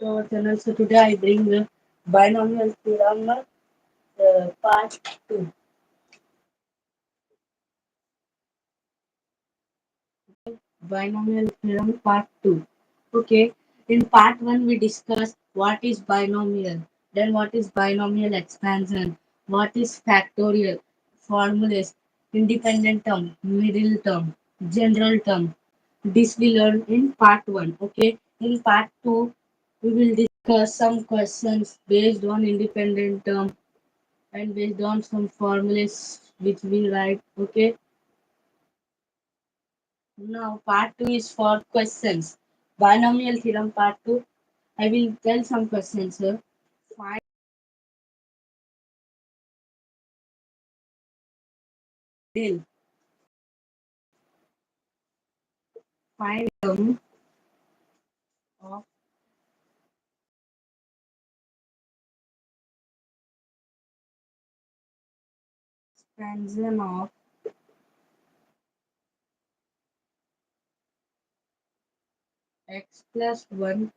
to our channel. So today I bring the binomial theorem part 2. Binomial theorem part 2. Okay, in part 1 we discussed what is binomial, then what is binomial expansion, what is factorial, formulas, independent term, middle term, general term. This we learn in part 1. Okay, in part 2 we will discuss some questions based on independent term and based on some formulas which we write. Okay, now part 2 is for questions. Binomial theorem part 2. I will tell some questions here. Find middle, find term of expansion of x plus 1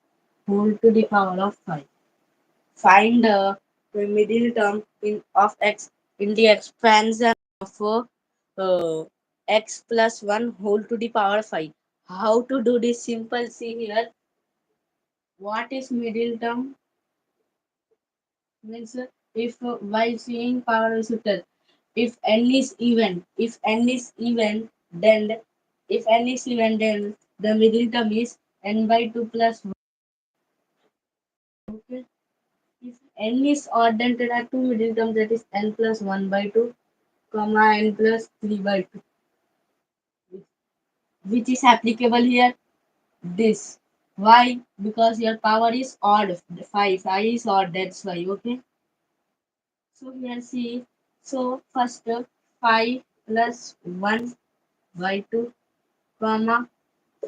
whole to the power of 5. Find the middle term of x in the expansion of x plus 1 whole to the power 5. How to do this? Simple. See here. What is middle term? Means if while seeing power we should tell if n is even, then if n is even, then the middle term is n by 2 plus 1. Okay. If n is odd, then there are two middle terms, that is n plus 1 by 2 comma n plus 3 by 2. Which is applicable here? This. Why? Because your power is odd. 5 is odd, that's why. Okay. So here see. So first 5 plus 1 by 2 comma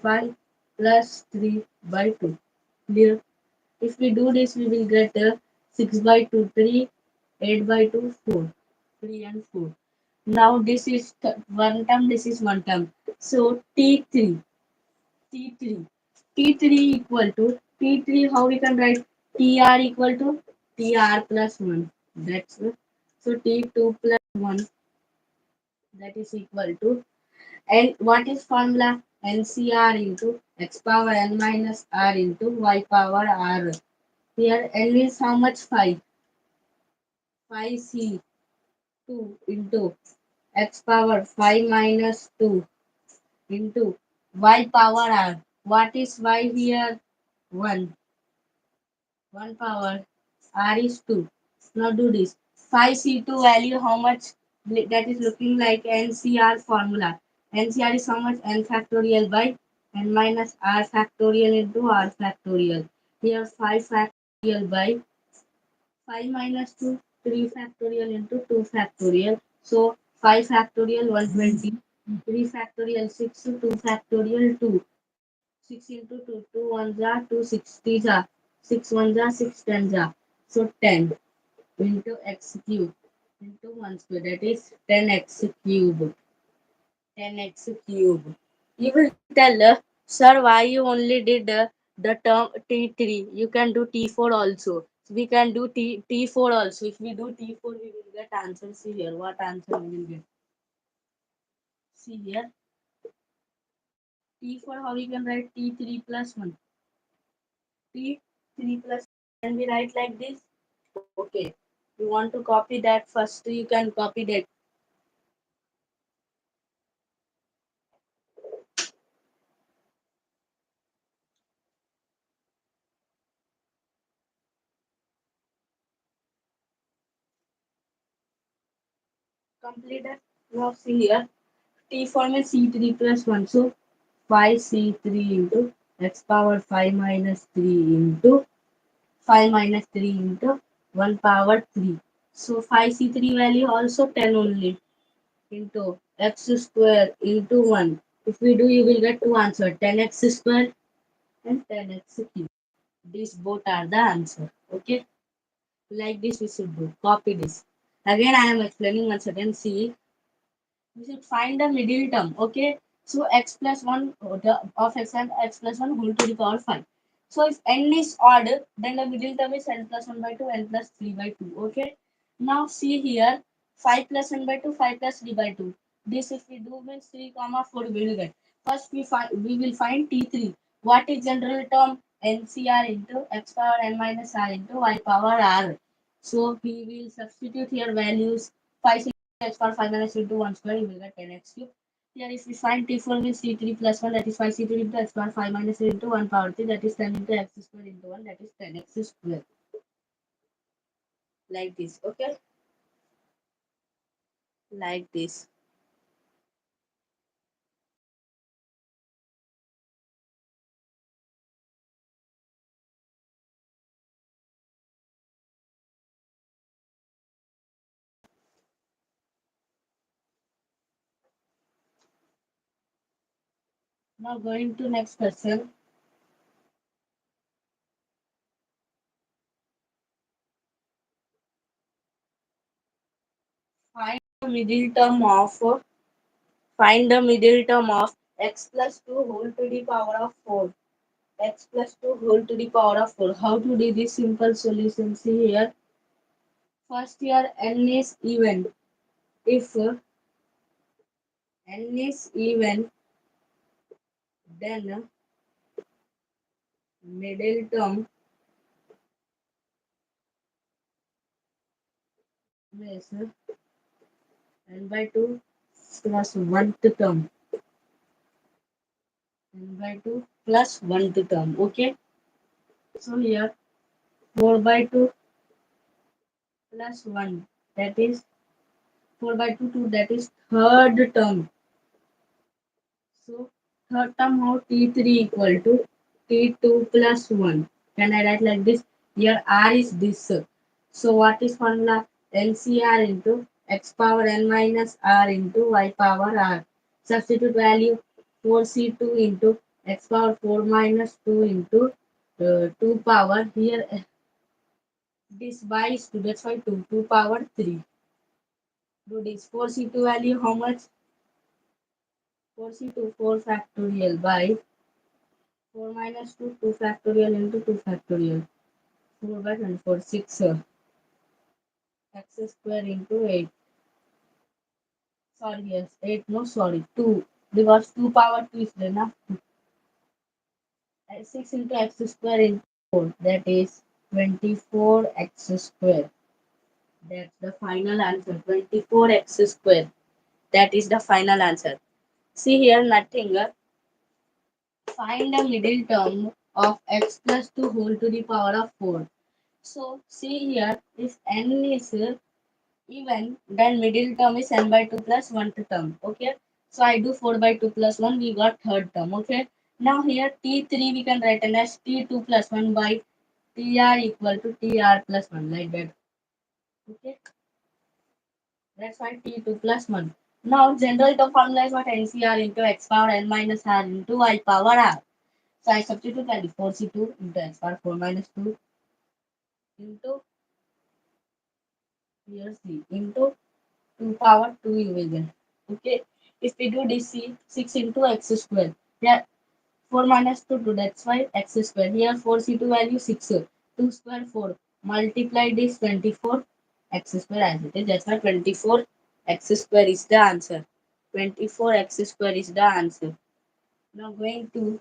5 plus 3 by 2. Clear? If we do this, we will get 6 by 2, 3, 8 by 2, 4. 3 and 4. Now this is one term, this is one term. So T3, T3, T3 equal to T3, how we can write? TR equal to TR plus 1. That's it. So T2 plus 1, that is equal to, and what is formula? NCR into x power n minus r into y power r. Here n is how much? 5. 5c 2 into x power 5 minus 2 into y power r. What is y here? 1. 1 power r is 2. Now do this. 5c2 value how much? That is looking like NCR formula. NCR is how much? N factorial by n minus r factorial into r factorial. Here 5 factorial by 5 minus 2, 3 factorial into 2 factorial. So 5 factorial 120, 3 factorial 6, 2 factorial 2. 6 into 2, 2 1 ja, 2 60 ja, 6 1 ja, 6 10 ja. So 10 into x cube into 1 square, that is 10x cube. 10x cube. You will tell, sir, why you only did the term T3? You can do T4 also. We can do T4 also. If we do T4, we will get answer. See here, what answer we will get. See here, T4, how we can write? T3 plus 1. T3 plus, can we write like this? Okay. You want to copy that first, you can copy that. Complete that. Now see here. T form is C3 plus 1. So 5c3 into x power 5 minus 3 into 5 minus 3 into 1 power 3. So 5c3 value also 10 only into x square into 1. If we do, you will get two answers, 10x square and 10x cube. These both are the answer. Okay. Like this we should do. Copy this. Again I am explaining once again. See, we should find the middle term. Okay. So x plus 1 of x and x plus 1 whole to the power 5. So if n is odd, then the middle term is n plus 1 by 2, n plus 3 by 2. Okay. Now see here, 5 plus n by 2, 5 plus 3 by 2. This if we do means 3 comma 4 we will get. First we will find T3. What is general term? NCR into x power n minus r into y power r. So we will substitute here values 5 x power 5 minus into 1 square, you will get 10x cube. Here if we find T4 means T3 plus 1, that is 5 C3 into x power 5 minus 3 into 1 power 3, that is 10 into x square into 1, that is 10x square. Like this, okay? Like this. Now going to next question. Find the middle term of find the middle term of x plus 2 whole to the power of 4. X plus 2 whole to the power of 4. How to do this simple solution? See here. First here n is even. If n is even, then middle term is n by 2 plus 1th term. N by 2 plus 1th term. Okay. So here 4 by 2 plus 1. That is 4 by 2, 2. That is third term. So third term how T3 equal to T2 plus 1. Can I write like this? Here R is this. So what is formula? NCR into x power n minus r into y power r. Substitute value 4C2 into x power 4 minus 2 into 2 power. Here this y is 2. That's why 2 power 3. Do this 4C2 value how much? 4C2 4 factorial by 4 minus 2, 2 factorial into 2 factorial. 4 by 24, 6 x square into 8. Sorry, yes, 8, no, sorry, 2. Because 2 power 2 is there, na? 6 into x square into 4. That is 24 x square. That's the final answer. 24 x square. That is the final answer. See here, nothing. Find the middle term of x plus 2 whole to the power of 4. So, see here, if n is even, then middle term is n by 2 plus 1 term. Okay. So, I do 4 by 2 plus 1, we got third term. Okay. Now, here T3 we can write as T2 plus 1 by TR equal to TR plus 1, like that. Okay. That's why T2 plus 1. Now, general term formula is what? NCR into x power n minus r into y power r. So, I substitute value 4C2 into x power 4 minus 2 into here C into 2 power 2 you will get. Okay. If we do this, see 6 into x square. Yeah, 4 minus 2, 2. That's why x square. Here 4C2 value 6. 2 square 4. Multiply this 24 x square as it is. That's why 24 x square is the answer. 24 x square is the answer. Now going to,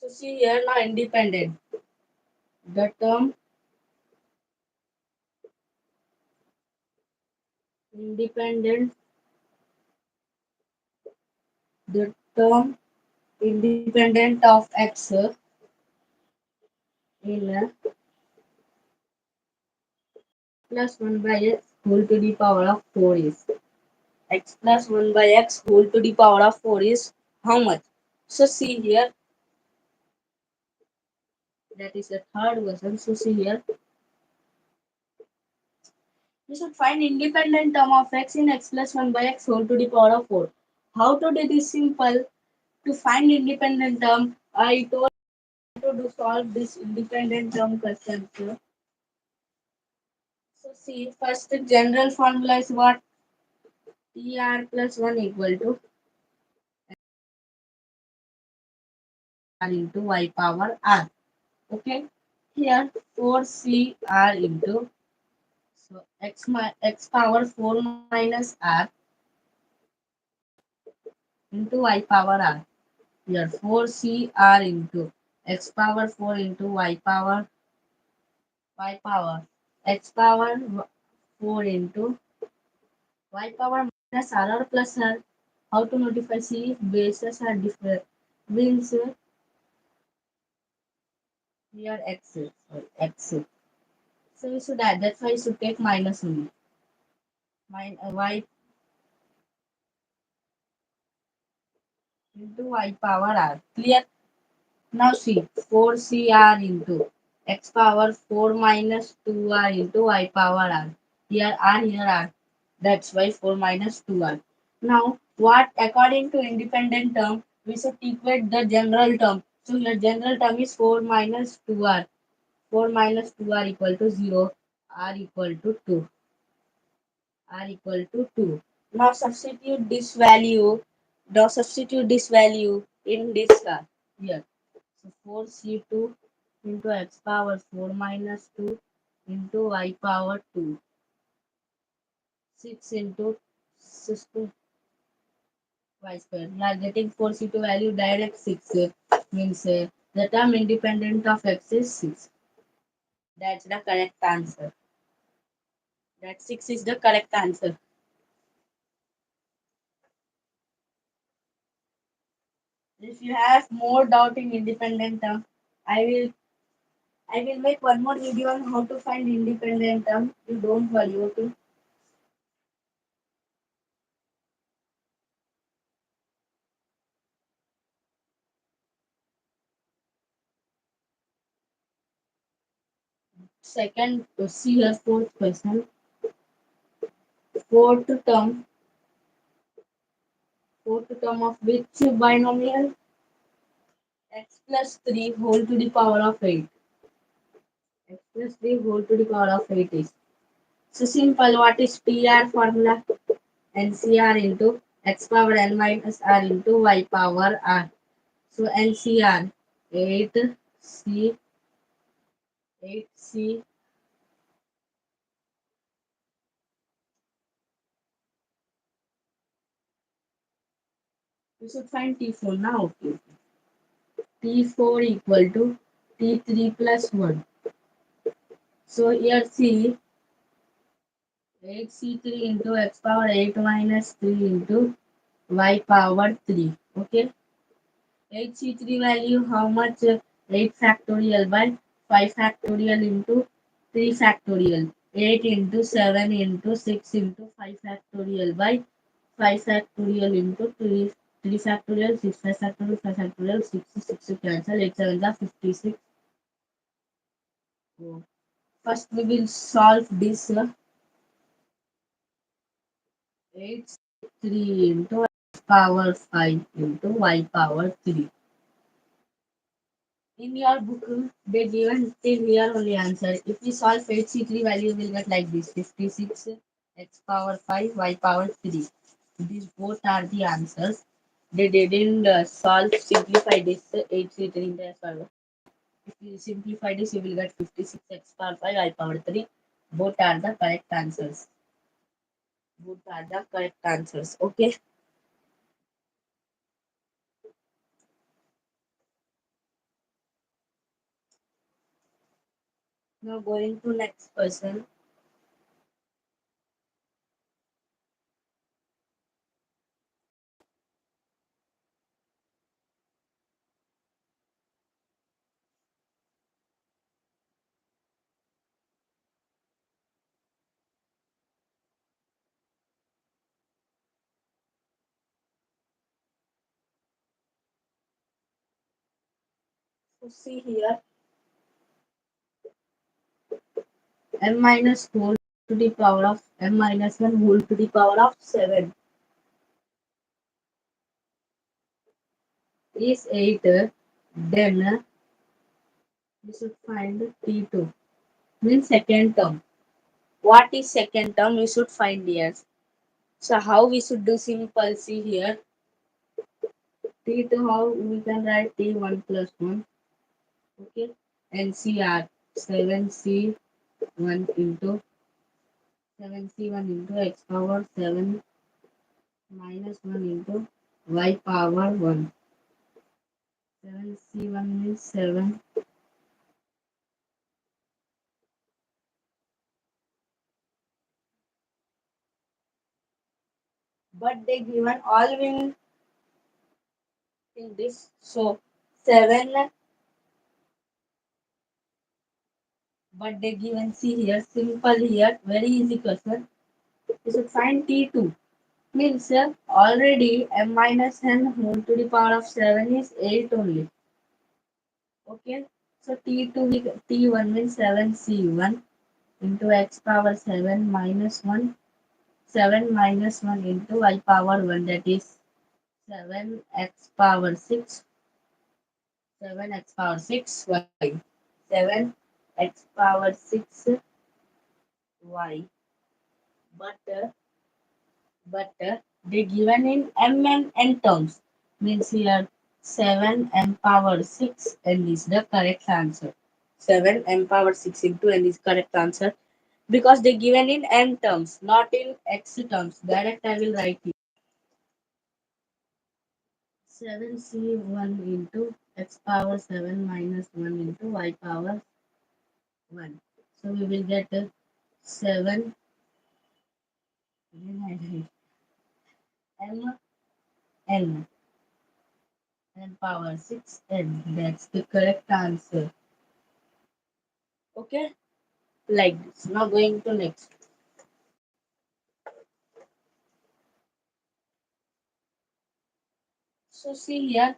so see here now independent. The term independent, the term independent of x in plus 1 by x whole to the power of 4 is x plus 1 by x whole to the power of 4 is how much? So see here, that is the third version. So see here, We should find independent term of x in x plus 1 by x whole to the power of 4. How to do this simple? To find independent term, I told you to solve this independent term question. So see, first the general formula is what? Tr plus 1 equal to r into y power r. Okay. Here 4cr into so x power 4 minus r into y power r. Here 4cr into x power 4 into y power x power 4 into y power minus r or plus r. How to notify? See, bases are different. Means here x, sorry, x. So we should add. That's why you should take minus only. Y into y power r. Clear? Now see 4cr into x power 4 minus 2r into y power r. Here r. That's why 4 minus 2r. Now what according to independent term we should equate the general term. So your general term is 4 minus 2r. 4 minus 2r equal to 0. R equal to 2. R equal to 2. Now substitute this value. Now substitute this value in this here. So 4c2 into x power 4 minus 2 into y power 2. 6 into 6 to y square. We are getting 4c2 value direct 6 means the term independent of x is 6. That's the correct answer. That 6 is the correct answer. If you have more doubt in independent term, I will I will make one more video on how to find independent term. You don't worry, okay? Second, see here fourth question. Fourth term, fourth term of which binomial? X plus 3 whole to the power of 8. X plus 3 whole to the power of 8 is. So simple, what is PR formula? NCR into x power n minus r into y power r. So NCR 8C 8C. We should find T4 now. Okay. T4 equal to T3 plus 1. So here see 8C3 into x power 8 minus 3 into y power 3. Okay. 8C3 value how much? 8 factorial by 5 factorial into 3 factorial. 8 into 7 into 6 into 5 factorial by 5 factorial into 3 factorial, 6 factorial, 5 factorial, 6 to cancel, 8 7 are 56. So first we will solve this 8 3 into x power 5 into y power 3. In your book, they given till here only answer. If we solve HC3 value, we will get like this 56 x power 5 y power 3. These both are the answers. They didn't solve simplify this HC3 in the solver. If you simplify this, you will get 56 x power 5 y power 3. Both are the correct answers. Both are the correct answers. Okay. Now going to next person. So see here m minus 4 to the power of m minus 1 whole to the power of 7 is 8. Then we should find T2 means second term. What is second term? We should find here. So how we should do simple? See here. T2 how we can write T1 plus 1. Okay. NCR 7C1 into 7C1 into x power 7 minus 1 into y power 1. 7C1 means 7. But they given all in this. So 7, but they given, see here, simple here, very easy question. You should find T2. Means already m minus n whole to the power of 7 is 8 only. Okay. So T2, T1 means 7C1 into x power 7 minus 1. 7 minus 1 into y power 1, that is 7x power 6. 7x power 6 y. 7x power 6 y. But they given in m and n terms. Means here 7 m power 6 n is the correct answer. 7 m power 6 into n is correct answer because they given in n terms, not in x terms. Direct I will write it. 7c1 into x power 7 minus 1 into y power 1. So we will get 7 m n n power 6 n. That's the correct answer. Okay, like this. Now going to next. So see here,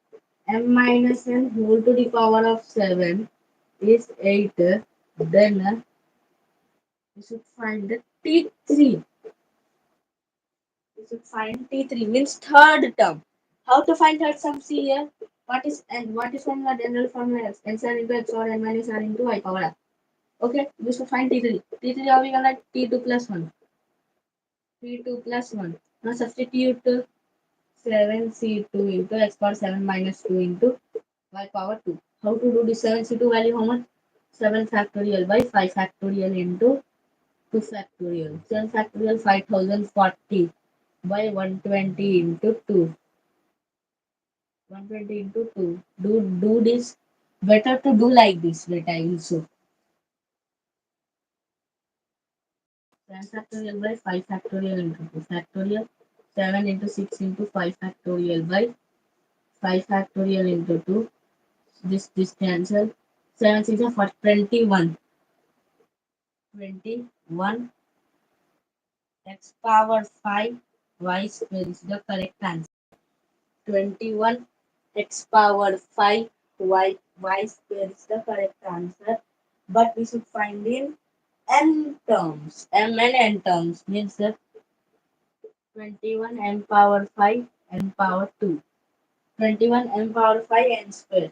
m minus n whole to the power of 7 is 8. Then we should find the T3. We should find T3 means third term. How to find third term? See here. What is formula? General formula n into x or n minus r into y power r. Okay, we should find T3. T3 how we gonna T2 plus 1. T2 plus 1. Now substitute 7c2 into x power 7 minus 2 into y power 2. How to do this 7c2 value? How much? 7 factorial by 5 factorial into 2 factorial. 7 factorial 5040 by 120 into 2. 120 into 2. Do this. Better to do like this. Wait, I will show. 7 factorial by 5 factorial into 2 factorial. 7 into 6 into 5 factorial by 5 factorial into 2. This cancel. 7 6 are for 21. 21 x power 5 y square is the correct answer. 21 x power 5 y square is the correct answer. But we should find in n terms. M and n terms means 21 m power 5 n power 2. 21 m power 5 n square.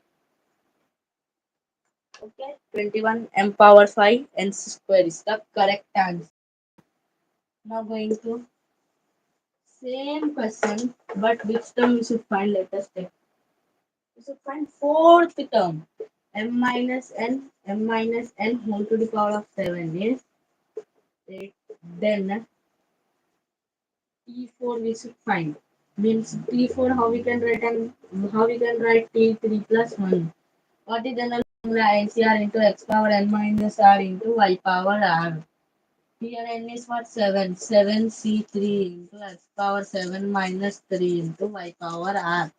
Okay. 21 m power 5 n square is the correct answer. Now going to same question, but which term we should find? Let us take. We should find fourth term. M minus n whole to the power of 7 is 8. Then T4 we should find. Means T4 how we can write and how we can write T3 plus 1. What is the formula? NCR into x power n minus r into y power r. Here n is what? 7. 7c3 into x power 7 minus 3 into y power r.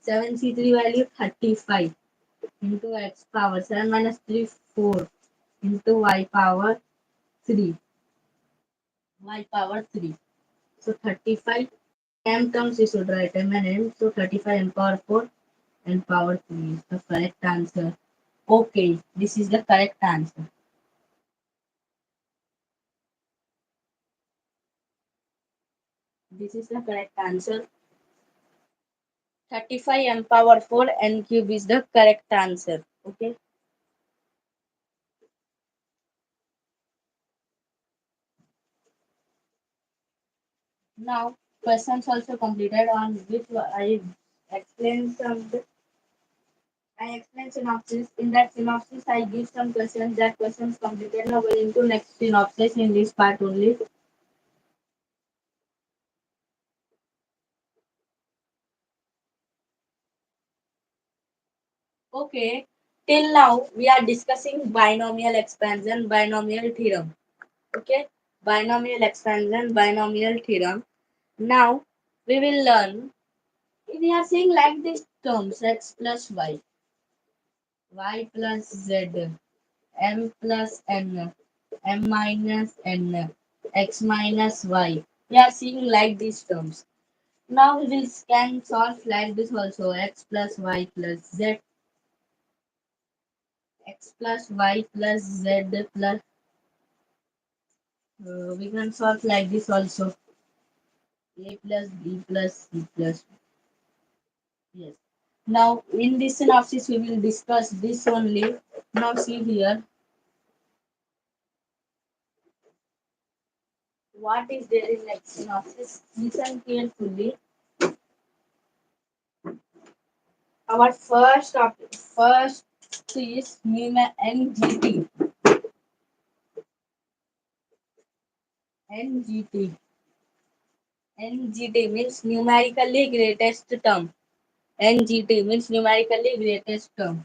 7c3 value 35 into x power 7 minus 3 4 into y power 3. Y power 3. So 35 m terms we should write m and n. So 35 m power 4 and power 3 is the correct answer. Okay, this is the correct answer. This is the correct answer. 35 m power 4 n cube is the correct answer. Okay. Now questions also completed on which explained some I explained synopsis. In that synopsis, I give some questions. That questions completed. Now going to next synopsis in this part only. Okay. Till now, we are discussing binomial expansion, binomial theorem. Okay. Binomial expansion, binomial theorem. Now, we will learn. We are saying like this terms x plus y plus z, m plus n, m minus n, x minus y. We are seeing like these terms. Now we will can solve like this also x plus y plus z, x plus y plus z plus we can solve like this also a plus b plus c plus yes. Now in this synopsis we will discuss this only. Now see here what is there in next synopsis. Listen carefully. Our first topic first is NGT. NGT. NGT means numerically greatest term. NGT means numerically greatest term.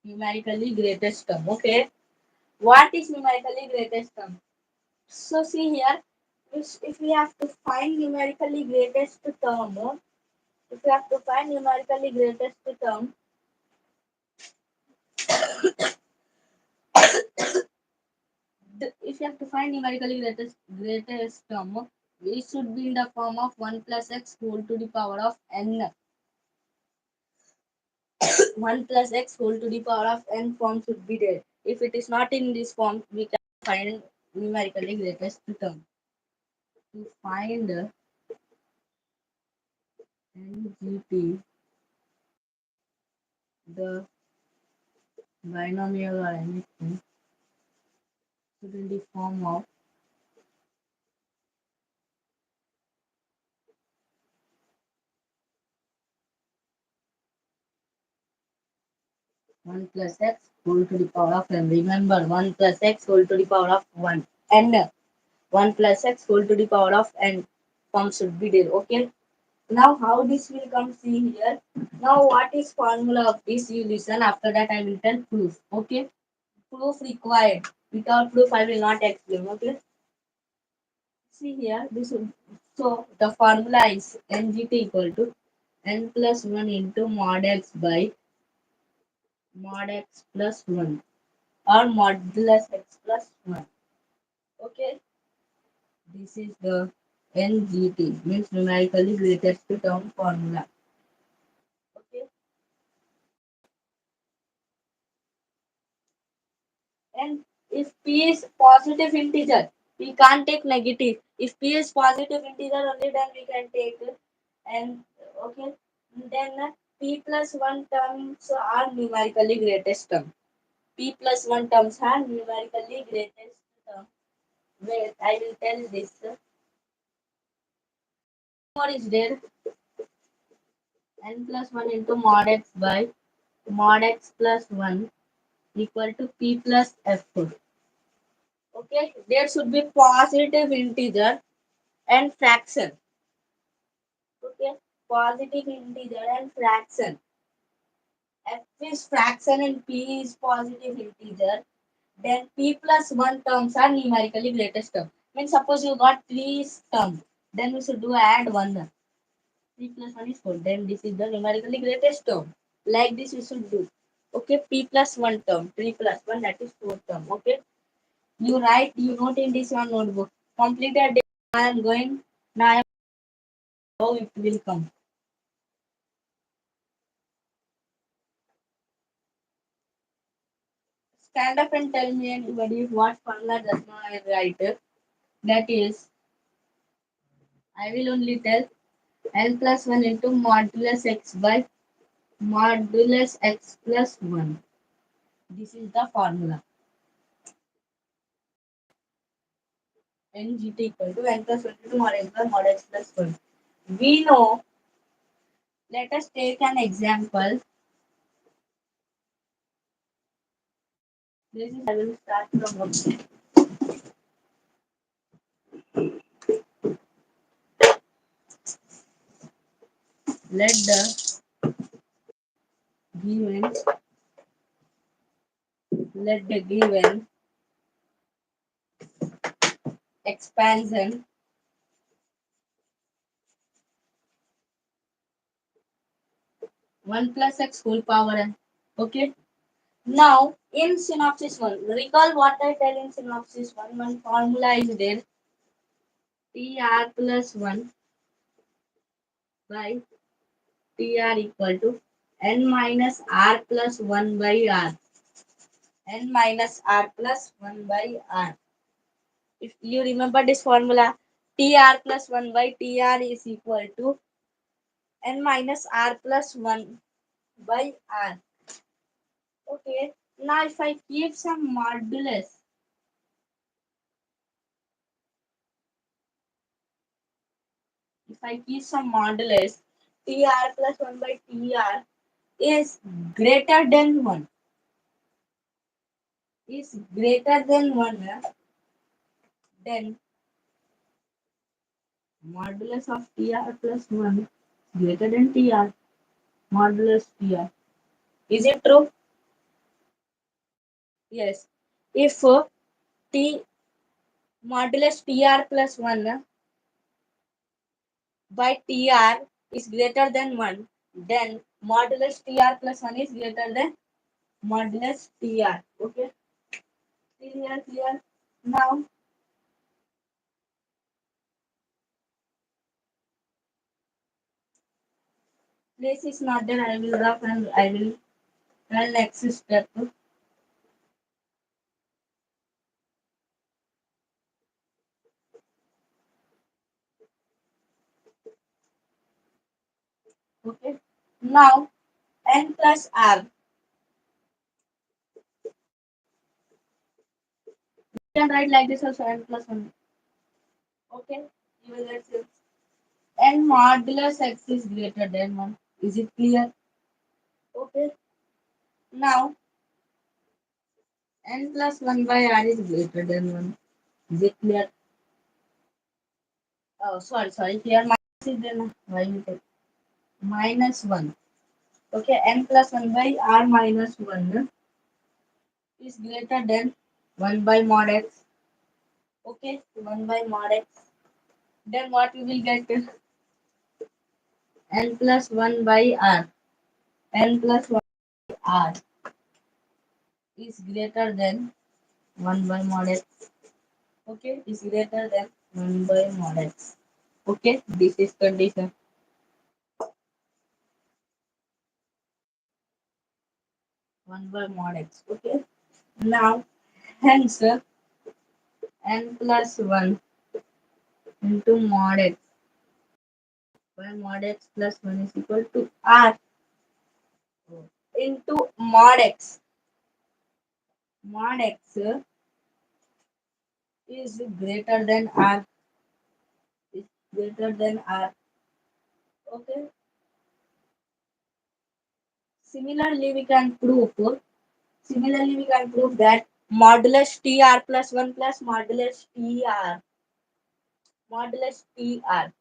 Numerically greatest term. Okay. What is numerically greatest term? So see here, if we have to find numerically greatest term, if we have to find numerically greatest term, if you have to find numerically greatest term, it should be in the form of 1 plus x whole to the power of n. 1 plus x whole to the power of n form should be there. If it is not in this form, we can find numerically greatest term. To find NGT, the binomial or anything, should in the form of 1 plus x whole to the power of n. Remember, 1 plus x whole to the power of 1. n. 1 plus x whole to the power of n form should be there. Okay. Now how this will come see here. Now what is formula of this? You listen. After that I will tell proof. Okay. Proof required. Without proof I will not explain. Okay. See here. This will, so the formula is NGT equal to n plus 1 into mod x by mod x plus 1 or modulus x plus 1. Okay. This is the NGT means numerically greatest term formula. Okay. And if p is positive integer, we can't take negative. If p is positive integer only, then we can take and okay. Then p plus 1 terms are numerically greatest term. P plus 1 terms are numerically greatest term. Wait, I will tell this. More is there n plus 1 into mod x by mod x plus 1 equal to p plus f. Okay, there should be positive integer and fraction. Okay, positive integer and fraction. F is fraction and p is positive integer. Then p plus 1 terms are numerically greatest term. Means suppose you got 3 terms, then we should do add 1. 3 plus 1 is 4. Then this is the numerically greatest term. Like this we should do. Okay, p plus 1 term, 3 plus 1 that is 4 term. Okay, you write, you note in this your notebook. Completed. I am going now. How it will come. Stand up and tell me anybody what formula does not I write. That is, I will only tell L plus 1 into modulus x by modulus x plus 1. This is the formula. NGT equal to N plus 1 into mod x by mod x plus 1. We know, let us take an example. This is, I will start from up. Let the given, let the given expansion 1 plus x whole power n. Okay. Now, in synopsis 1, recall what I tell in synopsis 1. One formula is there, Tr plus 1 by Tr equal to n minus r plus 1 by r. N minus r plus 1 by r. If you remember this formula, Tr plus 1 by Tr is equal to n minus r plus 1 by r. Okay. Now, if I keep some modulus, Tr plus 1 by Tr is greater than 1, is greater than 1, then modulus of Tr plus 1 greater than Tr, modulus Tr. Is it true? Yes. If T modulus Tr plus 1 by Tr is greater than 1, then modulus Tr plus 1 is greater than modulus Tr. Okay? Clear, clear. Now, place is not there. I will rough and I will tell next step. Okay. Now, n plus r. You can write like this also, n plus 1. Okay. You will get this. N modulus x is greater than 1. Is it clear? Okay. Now, n plus 1 by r is greater than 1. Is it clear? Oh, sorry. Here minus is then why you take minus 1. Okay. N plus 1 by r minus 1 is greater than 1 by mod x. Okay. 1 by mod x. Then what we will get? N plus 1 by r. N plus 1 by r is greater than 1 by mod x. Okay, is greater than 1 by mod x. Okay, this is condition. 1 by mod x. Okay, now hence n plus 1 into mod x by mod x plus 1 is equal to r into mod x. Mod x is greater than r. Is greater than r. Okay. Similarly, we can prove that modulus Tr plus 1 plus modulus Tr.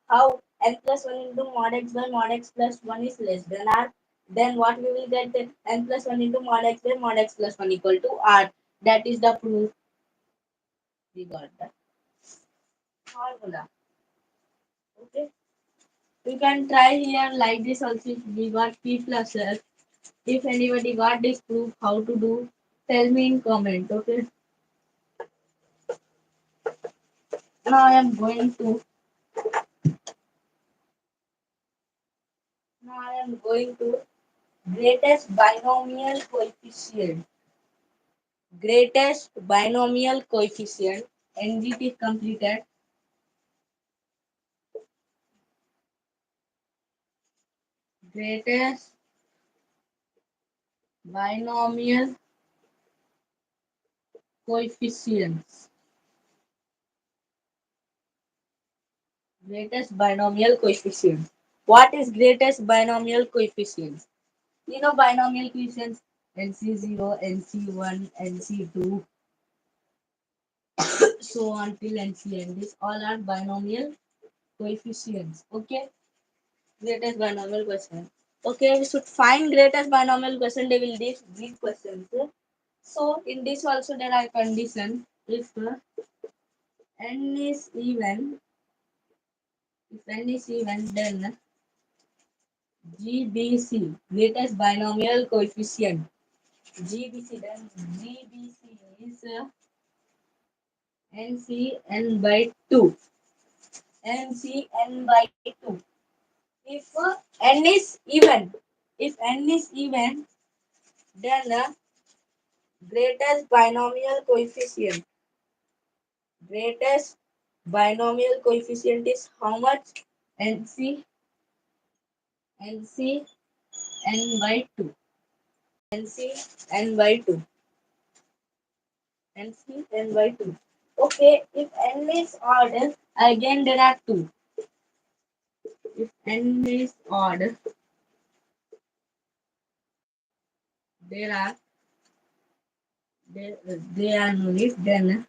How? N plus 1 into mod x by mod x plus 1 is less than r. Then what we will get? Then n plus 1 into mod x by mod x plus 1 equal to r. That is the proof. We got the formula. Okay. You can try here like this also. If we got p plus f. If anybody got this proof, how to do, tell me in comment. Okay. Now I am going to greatest binomial coefficient. greatest binomial coefficient. NGT is completed. Greatest binomial coefficients. Greatest binomial coefficient. What is greatest binomial coefficient? You know binomial coefficients NC0, NC1, NC2, so on till NCN. These all are binomial coefficients. Okay, greatest binomial question. Okay, we should find greatest binomial question. They will these questions. So in this also there are conditions. If n is even, then GBC, greatest binomial coefficient. GBC, then GBC is NCN by 2. NCN by 2. If n is even, then greatest binomial coefficient. Greatest binomial coefficient is how much? NC NC n by 2. NC n by 2. NC n by 2. Okay, if n is odd, again there are two. If n is odd, there are there are no need, then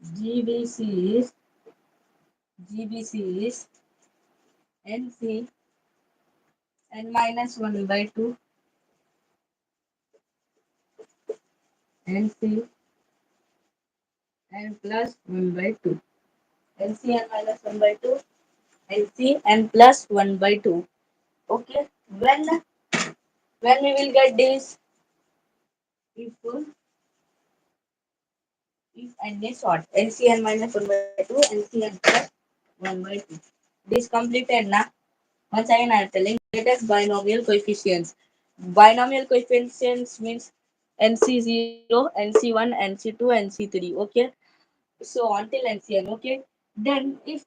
GBC is GBC is NC n minus 1 by 2, NC n plus 1 by 2, NC n minus 1 by 2, NC n plus 1 by 2. Okay, when we will get this? If n is odd, NC n minus 1 by 2, NC n plus 1 by 2. This completed na. Once again I am telling greatest binomial coefficients. Binomial coefficients means NC0, NC1, NC2, NC3. Okay. So until NCN. Okay. Then if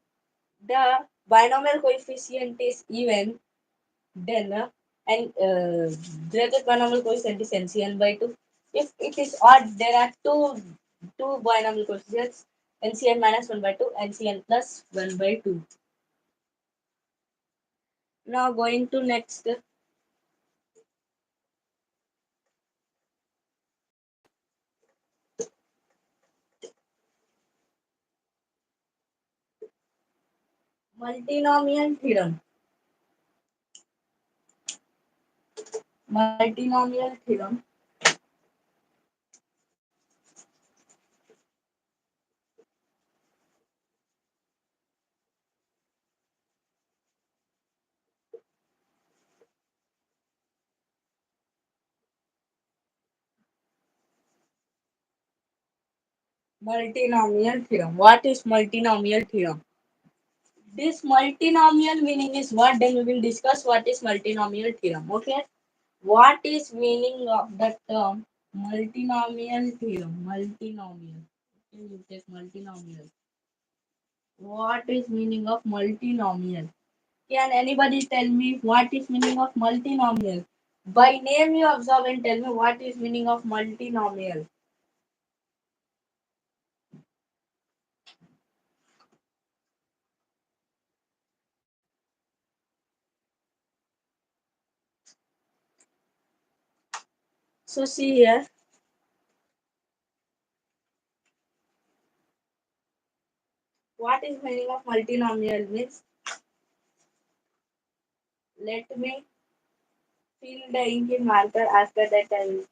the binomial coefficient is even, then and greatest binomial coefficient is NCN by 2. If it is odd, there are two binomial coefficients, NCN minus 1 by 2, NCN plus 1 by 2. Now going to next. Multinomial theorem. Multinomial theorem. Multinomial theorem. What is multinomial theorem? This multinomial meaning is what? Then we will discuss what is multinomial theorem. Okay. What is meaning of the term multinomial theorem? Multinomial. Okay, you take multinomial. What is meaning of multinomial? Can anybody tell me what is meaning of multinomial? By name you observe and tell me what is meaning of multinomial. So see here. What is meaning of multinomial means? Let me fill the ink in marker. After that I will.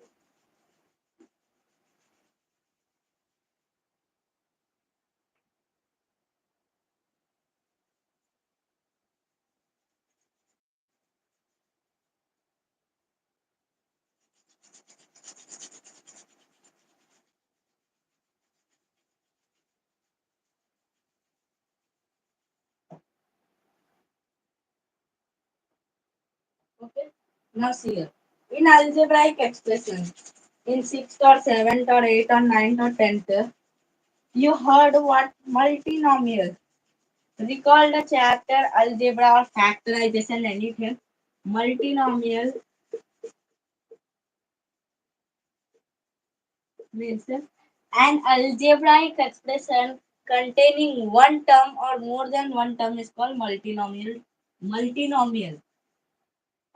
Okay. Now see here. In algebraic expression, in 6th or 7th or 8th or 9th or 10th, you heard what multinomial. Recall the chapter algebra or factorization, anything. Multinomial means an algebraic expression containing one term or more than one term is called multinomial. Multinomial.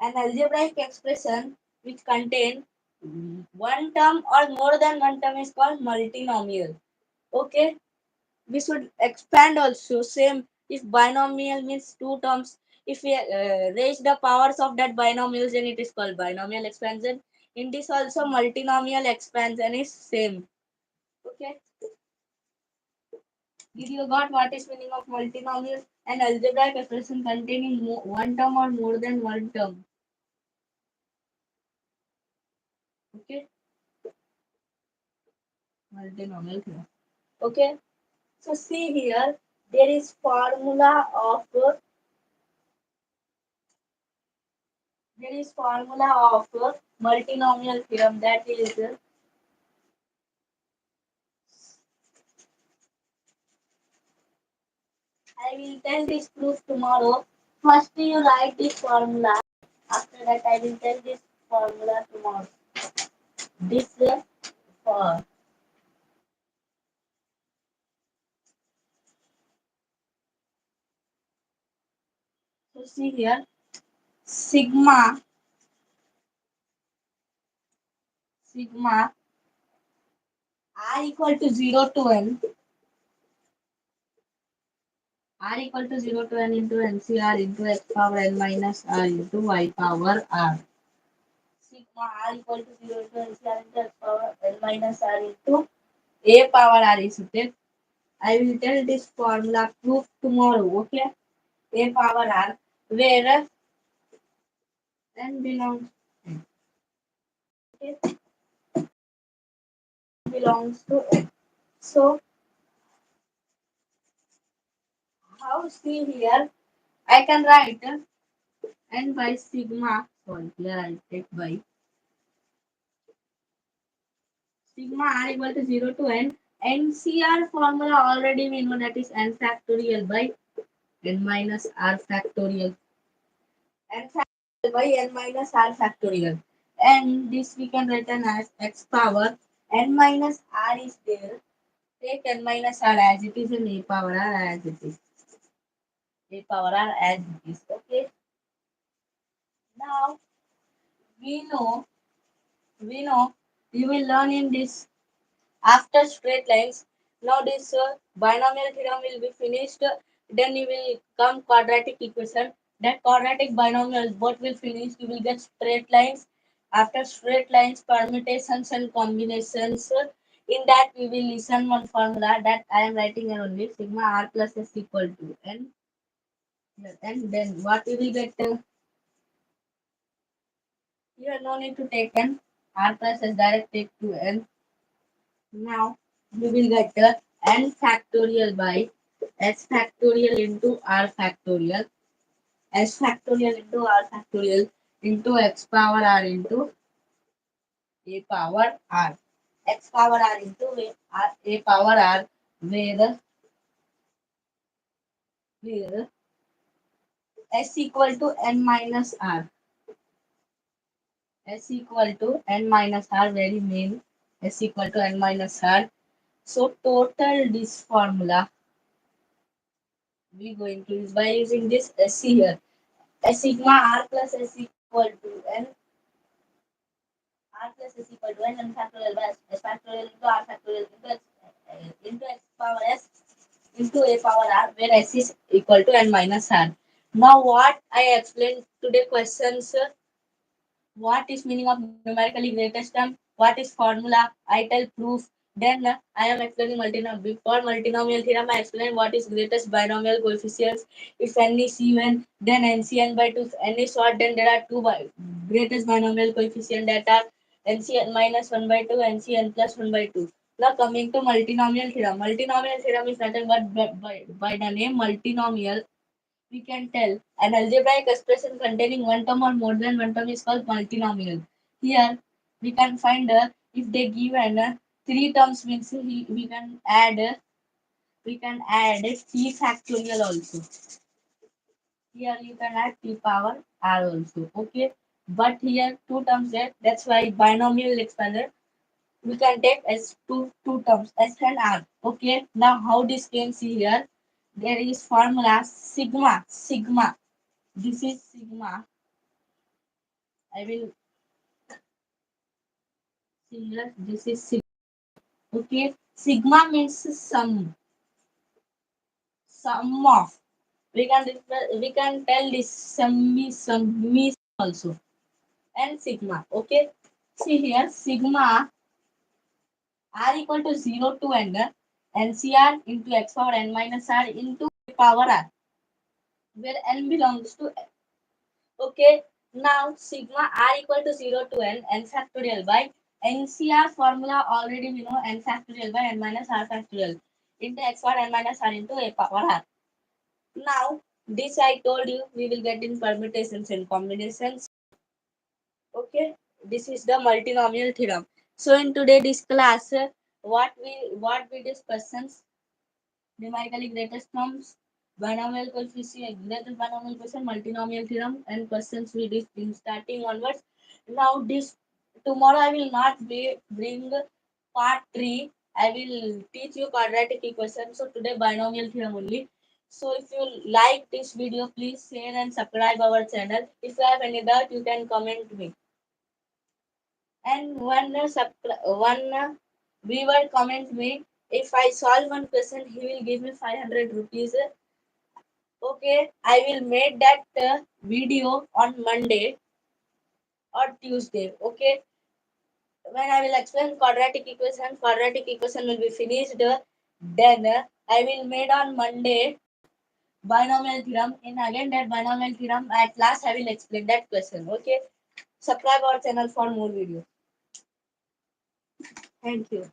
An algebraic expression which contain one term or more than one term is called multinomial. Okay, we should expand also. Same, if binomial means two terms, if we raise the powers of that binomial, then it is called binomial expansion. In this also, multinomial expansion is same. Okay, did you got what is meaning of multinomial? An algebraic expression containing one term or more than one term. Okay, multinomial here. Okay, so see here, there is formula of multinomial theorem, that is I will tell this proof tomorrow. First you write this formula. After that I will tell this formula tomorrow. This for so see here, sigma r equal to 0 to n, r equal to 0 to n into ncr into x power n minus r into y power r. Sigma r equal to 0 to ncr into x power n minus r into a power r is it. I will tell this formula proof tomorrow. Okay, a power r where n belongs, okay, belongs to n. So how see here, I can write n by sigma. Sorry, here I take by sigma r equal to 0 to n. NCR formula already we know, that is n factorial by n minus r factorial. N factorial by n minus r factorial. And this we can written as x power n minus r is there. Take n minus r as it is and a power r as it is. A power r as it is. Okay. Now we know we know you will learn in this after straight lines. Now this binomial theorem will be finished. Then you will come quadratic equation. That quadratic binomial both will finish. You will get straight lines. After straight lines, permutations and combinations. In that we will listen one formula that I am writing here only, sigma r plus s equal to n. And then what we will get? You have no need to take n. R plus s direct take to n. Now we will get n factorial by s factorial into r factorial, s factorial into r factorial into x power r into a power r, x power r into a power r, where s equal to n minus r, s equal to n minus r, very main, s equal to n minus r. So total this formula we going to use by using this SC here. S sigma r plus s equal to n, r plus s equal to n factorial by s factorial into r factorial into x power s into a power r, where s is equal to n minus r. Now what I explained today questions, what is meaning of numerically greatest term, what is formula, I tell proof. Then I am explaining multinomial. Before multinomial theorem, I explain what is greatest binomial coefficients. If n is even, then ncn by 2. If n is odd, then there are two greatest binomial coefficient, that are ncn minus 1 by 2, ncn plus 1 by 2. Now coming to multinomial theorem. Multinomial theorem is nothing but by the name multinomial, we can tell an algebraic expression containing one term or more than one term is called multinomial. Here we can find if they given three terms means we can add t factorial also. Here you can add t power r also. Okay, but here two terms there. That's why binomial expander we can take as two terms s and r. Okay, now how this can see here? There is formula sigma. This is sigma. I will similar. This is sigma. Okay, sigma means sum of. We can tell this sum also and sigma. Okay, see here sigma r equal to 0 to n ncr into x power n minus r into power r, where n belongs to n. Okay, now sigma r equal to 0 to n factorial by ncr formula already we know n factorial by n minus r factorial into x power n minus r into a power r. Now this I told you we will get in permutations and combinations. Okay, this is the multinomial theorem. So in today's class, what we discuss numerically greatest terms, binomial coefficient, greatest binomial coefficient, multinomial theorem, and questions we did in starting onwards. Now this tomorrow I will not bring part 3. I will teach you quadratic equation. So today binomial theorem only. So if you like this video, please share and subscribe our channel. If you have any doubt, you can comment me. And one viewer comment me, if I solve one question, he will give me 500 rupees. Okay, I will make that video on Monday or Tuesday. Okay, when I will explain quadratic equation will be finished. Then I will make on Monday binomial theorem. In again that binomial theorem, at last I will explain that question. Okay, subscribe our channel for more videos. Thank you.